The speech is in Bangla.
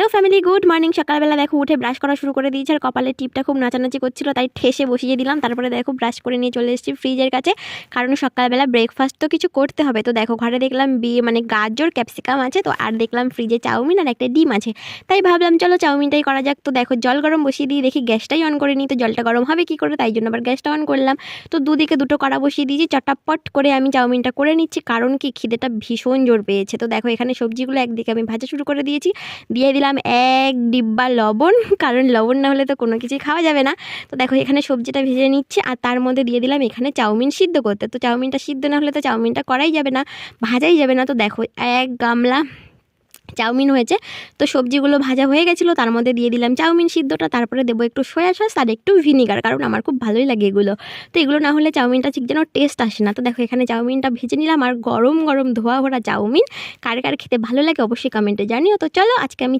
Hello family, good morning. সকালবেলা দেখো উঠে ব্রাশ করা শুরু করে দিয়েছি, আর কপালের টিপটা খুব নাচানাচি করছিল, তাই ঠেসে বসিয়ে দিলাম। তারপরে দেখো ব্রাশ করে নিয়ে চলে এসেছি ফ্রিজের কাছে, কারণ সকালবেলা ব্রেকফাস্ট তো কিছু করতে হবে। তো দেখো ঘরে দেখলাম গাজর ক্যাপসিকাম আছে, তো আর দেখলাম ফ্রিজে চাউমিন আর একটা ডিম আছে, তাই ভাবলাম চলো চাউমিনটাই করা যাক। তো দেখো জল গরম বসিয়ে দিয়ে দেখি গ্যাসটাই অন করে নিই, তো জলটা গরম হবে কী করে, তাই জন্য আবার গ্যাসটা অন করলাম। তো দুদিকে দুটো কড়া বসিয়ে দিয়েছি, চটাপট করে আমি চাউমিনটা করে নিচ্ছি, কারণ কি খিদেটা ভীষণ জোর পেয়েছে। তো দেখো এখানে সবজিগুলো একদিকে আমি ভাজা শুরু করে দিয়েছি, দিয়ে দিলাম এক ডিব্বা লবণ, কারণ লবণ না হলে তো কোনো কিছুই খাওয়া যাবে না। তো দেখো এখানে সবজিটা ভেজে নিচ্ছি, আর তার মধ্যে দিয়ে দিলাম এখানে চাউমিন সিদ্ধ করতে। তো চাউমিনটা সিদ্ধ না হলে তো চাউমিনটা করাই যাবে না, ভাজাই যাবে না। তো দেখো এক গামলা চাউমিন হয়েছে। তো সবজিগুলো ভাজা হয়ে গেছিলো, তার মধ্যে দিয়ে দিলাম চাউমিন সিদ্ধটা, তারপরে দেবো একটু সয়া সস আর একটু ভিনিগার, কারণ আমার খুব ভালোই লাগে এগুলো। তো এগুলো না হলে চাউমিনটা ঠিক যেন টেস্ট আসে না। তো দেখো এখানে চাউমিনটা ভেজে নিলাম, আর গরম গরম ধোয়া ভরা চাউমিন কার কার খেতে ভালো লাগে অবশ্যই কমেন্টে জানিও। তো চলো আজকে আমি